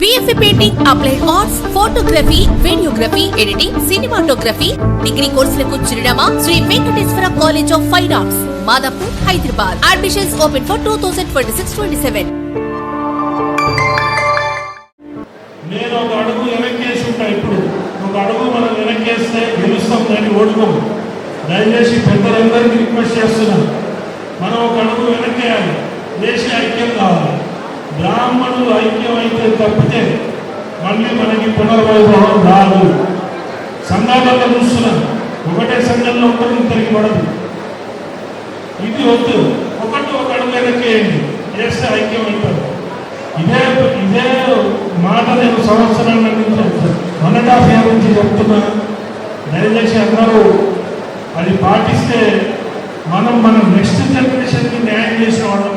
BFA Painting, Applied Arts, Photography, Videography, Editing, Cinematography, Degree కోర్సులకు చిరునామా Sri Venkateswara college of fine arts, Madhapur, Hyderabad. Admissions open for 2026-27. నేను ఒక అడుగు వెనక్కేసి ఉంటా. ఇప్పుడు ఒక అడుగు మనం వెనక్కేస్తే గెలుస్తాం, దాన్ని ఓడుకోము. దయచేసి పెద్దలందరికీ రిక్వెస్ట్ చేస్తున్నాను, మనం ఒక అడుగు వెనక్కేయాలి. దేశ ఐక్యం కావాలి. బ్రాహ్మణులు ఐక్యం అయితే తప్పితే మళ్ళీ మనకి పునర్వైభవం రాదు. సంఘాలలో చూస్తున్నాం, ఒకటే సంఘంలో ఉంటుంది, ఇద్దరికి పడదు. ఇది వద్దు, ఒక అడుగు వెనక్కేయండి, చేస్తే ఐక్యం అవుతారు. ఇదే మాట నేను సంవత్సరాల నుంచి 1.5 years నుంచి చెప్తున్నా. దయచేసి అందరూ అది పాటిస్తే మన నెక్స్ట్ జనరేషన్కి న్యాయం చేసిన వాళ్ళం.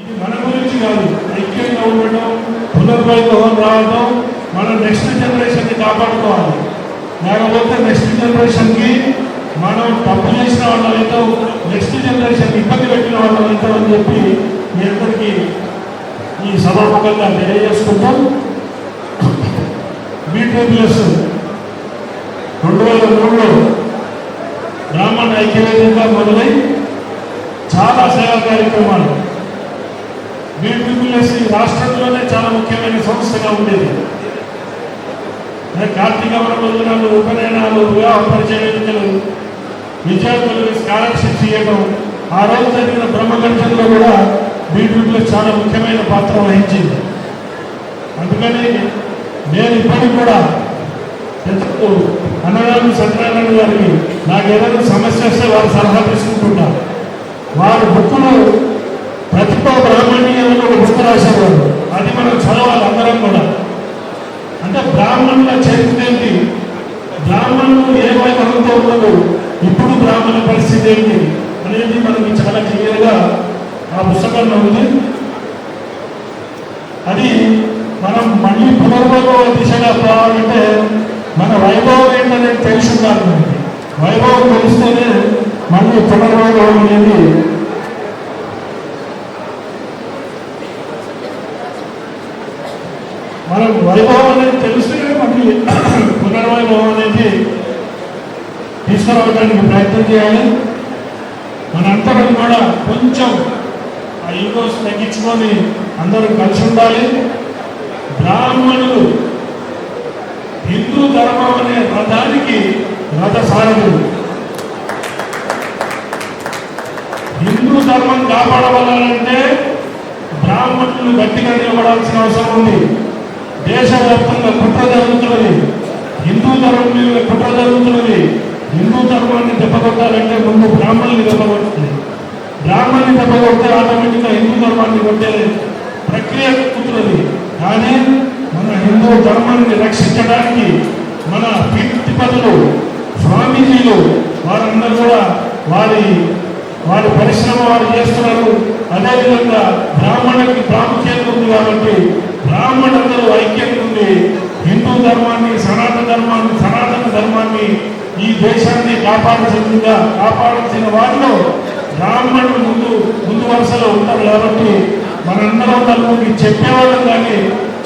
ఇది మన గురించి కాదు, ఐక్యంగా ఉండటం, పునర్వైభవం రావడం, మన నెక్స్ట్ జనరేషన్ని కాపాడుకోవాలి. లేకపోతే నెక్స్ట్ జనరేషన్కి మనం తప్పు చేసిన వాళ్ళం అవుతాం, నెక్స్ట్ జనరేషన్ ఇబ్బంది పెట్టిన వాళ్ళం అవుతాం అని చెప్పి మీ అందరికీ ఈ సభాముఖంగా తెలియజేసుకుంటాం. BPS 2003లో బ్రాహ్మణ ఐక్యవేదికగా మొదలై చాలా సేవా కార్యక్రమాలు. BPS రాష్ట్రంలోనే చాలా ముఖ్యమైన సంస్థగా ఉండేది. కార్తీక వనభోజనాలు, ఉపనయనాలు, వివాహ పరిచయ వేదికలు, విద్యార్థులకు స్కాలర్షిప్స్ ఇవ్వడం, ఆ రోజు జరిగిన బ్రహ్మగర్జనలో కూడా BPS చాలా ముఖ్యమైన పాత్ర వహించింది. అందుకని నేను ఇప్పటికి కూడా అన్నదానం సత్యనారాయణ గారికి నాకు ఏదైనా సమస్య వస్తే వారు సలహా తీసుకుంటున్నారు. వారు బుక్కులు ప్రతిభా బ్రాహ్మణీయంలో ఒక బుక్ రాసేవారు, అది మనం చదవాలి అందరం కూడా. అంటే బ్రాహ్మణుల చరిత్ర ఏంటి, బ్రాహ్మణులు ఏ వైభవంతో ఉన్నదో, ఇప్పుడు బ్రాహ్మణ పరిస్థితి ఏంటి అనేది మనకి చాలా క్లియర్గా ఆ పుస్తకంలో ఉంది. అది మనం మళ్ళీ పునర్వైభవ దిశగా పోవాలంటే మన వైభవం ఏంటనేది తెలిసి ఉండాలి. మనకి వైభవం తెలిస్తేనే మళ్ళీ పునర్వైభవం అనేది మనం వైభవం అనేది తెలిస్తేనే మళ్ళీ పునర్వైభవం అనేది తీసుకురావడానికి ప్రయత్నం చేయాలి. మనందరం కూడా కొంచెం ఆ ఈగోస్ తగ్గించుకొని అందరూ కలిసి ఉండాలి. బ్రాహ్మణులు హిందూ ధర్మం అనే రథానికి రథసారథులు. హిందూ ధర్మం కాపాడవాలంటే బ్రాహ్మణులు గట్టిగా నిలబడాల్సిన అవసరం ఉంది. దేశవ్యాప్తంగా కుట్ర జరుగుతున్నది, హిందూ ధర్మం మీద కుట్ర జరుగుతున్నది. హిందూ ధర్మాన్ని దెబ్బకొట్టాలంటే ముందు బ్రాహ్మణుల్ని దెబ్బకొడుతుంది. బ్రాహ్మణుని దెబ్బకొడితే ఆటోమేటిక్గా హిందూ ధర్మాన్ని కొట్టే ప్రక్రియ కుదురుతుంది. కానీ మన హిందూ ధర్మాన్ని రక్షించడానికి మన పీఠిపతులు, స్వామీజీలు వారందరూ కూడా వారి పరిశ్రమ వారు చేస్తున్నారు. అదేవిధంగా బ్రాహ్మణుడికి ప్రాముఖ్యత ఉంది కాబట్టి బ్రాహ్మణులందరూ ఐక్యంగా ఉంది హిందూ ధర్మాన్ని, సనాతన ధర్మాన్ని, ఈ దేశాన్ని కాపాడాల్సిన వారిలో బ్రాహ్మణులు ముందు వరుసలో ఉంటారు. కాబట్టి మనందరం నలుగురికి చెప్పేవాళ్ళం కానీ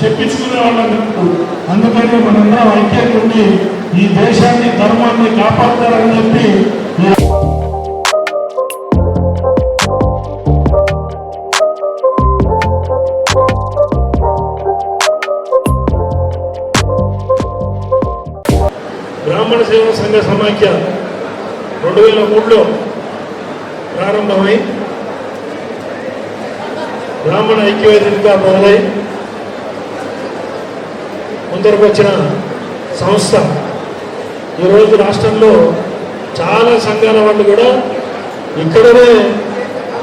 చెప్పించుకునే వాళ్ళం కాదు. అందుకని మనందరం ఐక్యంగా ఉండి ఈ దేశాన్ని, ధర్మాన్ని కాపాడతారని చెప్పి బ్రాహ్మణ సేవా సంఘ సమాఖ్య 2003లో ప్రారంభమై బ్రాహ్మణ ఐక్యవేదికగా మొదలై ముందరకు వచ్చిన సంస్థ. ఈరోజు రాష్ట్రంలో చాలా సంఘాల వాళ్ళు కూడా ఇక్కడనే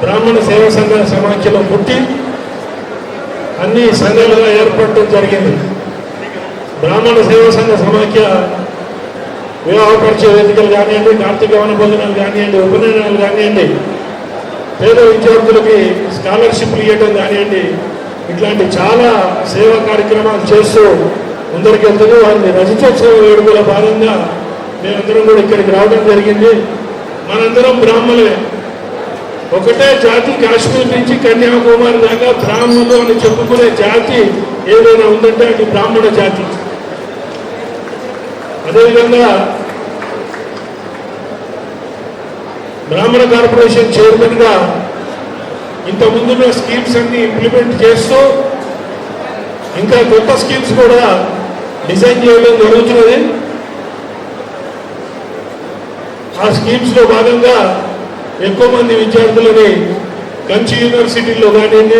బ్రాహ్మణ సేవా సంఘ సమాఖ్యలో పుట్టి అన్ని సంఘాలుగా ఏర్పడటం జరిగింది. బ్రాహ్మణ సేవా సంఘ సమాఖ్య వివాహ పరిచయ వేదికలు కానివ్వండి, కార్తీక వనభోజనాలు కానివ్వండి, ఉపనయనాలు కానివ్వండి, పేద విద్యార్థులకి స్కాలర్షిప్లు ఇవ్వడం కానివ్వండి, ఇట్లాంటి చాలా సేవా కార్యక్రమాలు చేస్తూ ముందరికి వెళ్తుంది. వారిని రజతోత్సవ వేడుకల భాగంగా మేమందరం కూడా ఇక్కడికి రావడం జరిగింది. మనందరం బ్రాహ్మణులే, ఒకటే జాతి. కాశ్మీర్ నుంచి కన్యాకుమారి దాకా బ్రాహ్మణులు అని చెప్పుకునే జాతి ఏదైనా ఉందంటే అది బ్రాహ్మణ జాతి. అదేవిధంగా బ్రాహ్మణ కార్పొరేషన్ చైర్మన్గా ఇంతకుముందున్న స్కీమ్స్ అన్ని ఇంప్లిమెంట్ చేస్తూ ఇంకా కొత్త స్కీమ్స్ కూడా డిజైన్ చేయడం జరుగుతున్నది. ఆ స్కీమ్స్లో భాగంగా ఎక్కువ మంది విద్యార్థులని కంచి యూనివర్సిటీల్లో కానివ్వండి,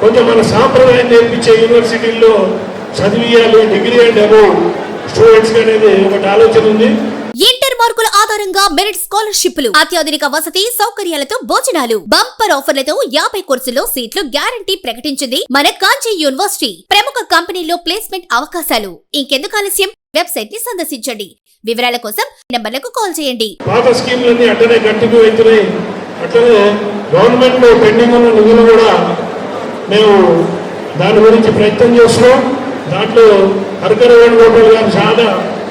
కొంచెం మన సాంప్రదాయం నేర్పించే యూనివర్సిటీల్లో చదివియాలి, డిగ్రీ అండ్ అబోవ్ స్టూడెంట్స్ అనేది ఒకటి ఆలోచన ఉంది. ఇంటర్ మార్కుల ఆధారంగా మెరిట్ స్కాలర్షిప్లు, అత్యాధునిక వసతి సౌకర్యాలతో భోజనాలు, బంపర్ ఆఫర్లతో 50 కోర్సుల్లో సీట్లు గ్యారంటీ ప్రకటించింది మన కాంచి యూనివర్సిటీ. ప్రముఖ కంపెనీల్లో ప్లేస్మెంట్ అవకాశాలు. ఇంకెందుకు ఆలస్యం? వెబ్సైట్ ని సందర్శించండి. వివరాల కోసం నంబర్లకు కాల్ చేయండి. పాత స్కీమ్లన్నీ అట్లనే కంటిన్యూ అవుతున్నాయి. అట్లనే గవర్నమెంట్ లో పెండింగ్ ఉన్న నిధులు కూడా మేము దాని గురించి ప్రయత్నం చేస్తున్నాం. దాంట్లో హరికర వేణుగోపాల్ గారు చాలా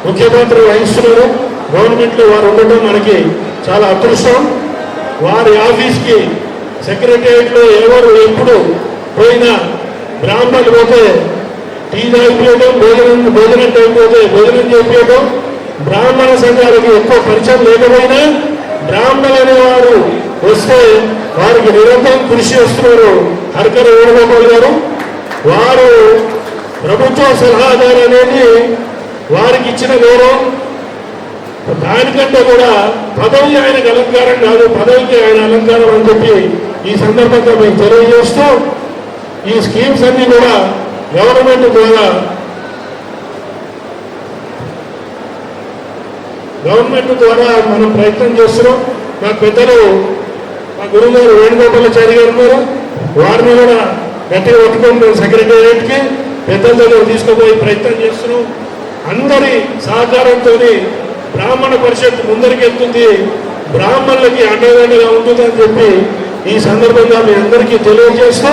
ముఖ్య పాత్ర వహిస్తున్నారు. గవర్నమెంట్లో వారు ఉండటం మనకి చాలా అదృష్టం. వారి ఆఫీస్కి సెక్రటేరియట్లో ఎవరు ఎప్పుడు పోయినా బ్రాహ్మణులు పోతే టీ తాగిపోయడం, భోజనం టైం పోతే భోజనం చేపించడం, బ్రాహ్మణ సంఘాలకు ఎక్కువ పరిచయం లేకపోయినా బ్రాహ్మణులు అనేవారు వస్తే వారికి నిరంతరం కృషి చేస్తున్నారు హరికర వేణుగోపాల్ గారు. వారు ప్రభుత్వ సలహాదారు అనేది వారికి ఇచ్చిన గౌరవం. దానికంటే కూడా పదవి ఆయనకు అలంకారం కాదు, పదవికి ఆయన అలంకారం అని చెప్పి ఈ సందర్భంగా మేము తెలియజేస్తూ ఈ స్కీమ్స్ అన్ని కూడా గవర్నమెంట్ ద్వారా మనం ప్రయత్నం చేస్తున్నాం. మా పెద్దలు, మా గురువు గారు వేణుగోపాలాచారి గారు ఉన్నారు. వారిని కూడా గట్టిగా పట్టుకొని సెక్రటేరియట్కి పెద్దల దగ్గర తీసుకుపోయి ప్రయత్నం చేస్తున్నాం. అందరి సహకారంతో బ్రాహ్మణ పరిషత్ ముందరికి వెళ్తుంది, బ్రాహ్మణులకి అండదండగా ఉంటుందని చెప్పి ఈ సందర్భంగా మీ అందరికీ తెలియజేస్తూ,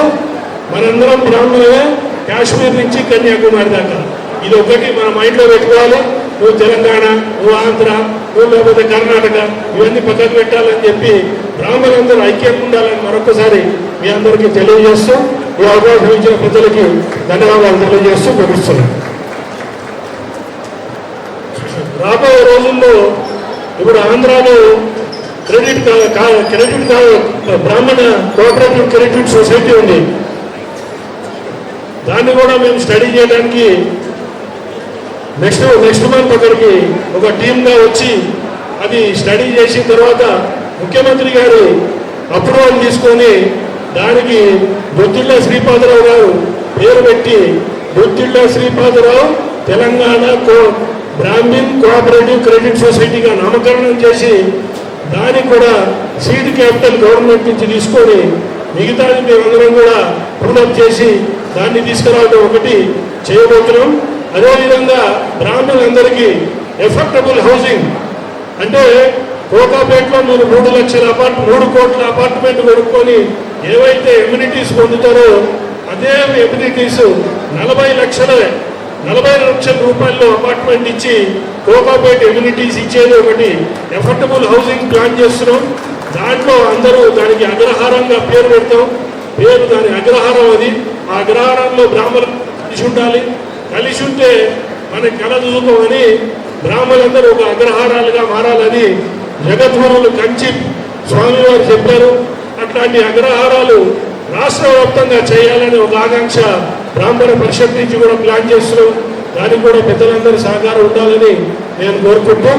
మనందరం బ్రాహ్మణులే కాశ్మీర్ నుంచి కన్యాకుమారి దాకా. ఇది ఒకటి మన మైండ్లో పెట్టుకోవాలి. నువ్వు తెలంగాణ, నువ్వు ఆంధ్ర, నువ్వు లేకపోతే కర్ణాటక, ఇవన్నీ పక్కకు పెట్టాలని చెప్పి బ్రాహ్మణులందరూ ఐక్యంగా ఉండాలని మరొకసారి మీ అందరికీ తెలియజేస్తూ ఈ అవకాశం ఇచ్చిన పెద్దలకి ధన్యవాదాలు తెలియజేస్తూ ముగిస్తున్నాను. రాబోయే రోజుల్లో ఇప్పుడు ఆంధ్రాలో క్రెడిట్ బ్రాహ్మణ కోఆపరేటివ్ క్రెడిట్ సొసైటీ ఉంది. దాన్ని కూడా మేము స్టడీ చేయడానికి నెక్స్ట్ మంత్ అక్కడికి ఒక టీమ్గా వచ్చి అది స్టడీ చేసిన తర్వాత ముఖ్యమంత్రి గారు అప్రూవల్ తీసుకొని దానికి బొత్తిళ్ళ శ్రీపాదరావు గారు పేరు పెట్టి బొత్తిళ్ళ Sripadarao Telangana brahmin cooperative credit సొసైటీగా నామకరణం చేసి దానికి కూడా సీడ్ క్యాపిటల్ గవర్నమెంట్ నుంచి తీసుకొని మిగతాది మేమందరం కూడా పూర్ణప్ చేసి దాన్ని తీసుకురావడం ఒకటి చేయబోతున్నాం. అదేవిధంగా బ్రాహ్మణులందరికీ ఎఫర్డబుల్ హౌసింగ్ అంటే కోకాపేటలో మీరు 3 కోట్ల అపార్ట్మెంట్ కొనుక్కొని ఏవైతే ఎమ్యూనిటీస్ పొందుతారో అదే ఎమ్యూనిటీస్ 40 లక్షల రూపాయల్లో అపార్ట్మెంట్ ఇచ్చి కోకాపేట ఎమ్యూనిటీస్ ఇచ్చేది ఒకటి ఎఫర్డబుల్ హౌసింగ్ ప్లాన్ చేస్తున్నాం. దాంట్లో అందరూ దానికి అగ్రహారంగా పేరు పెడతాం. పేరు దాని అగ్రహారం. అది ఆ అగ్రహారంలో బ్రాహ్మణులు కలిసి ఉండాలి. కలిసి ఉంటే మనకి కలదుకోమని బ్రాహ్మణులందరూ ఒక అగ్రహారాలుగా మారాలని జగద్గురువులు కంచి స్వామివారు చెప్పారు. అట్లాంటి అగ్రహారాలు రాష్ట్ర వ్యాప్తంగా చేయాలని ఒక ఆకాంక్ష బ్రాహ్మణ పరిషత్ నుంచి కూడా ప్లాన్ చేస్తున్నాం. దానికి కూడా పెద్దలందరూ సహకారం ఉండాలని నేను కోరుకుంటూ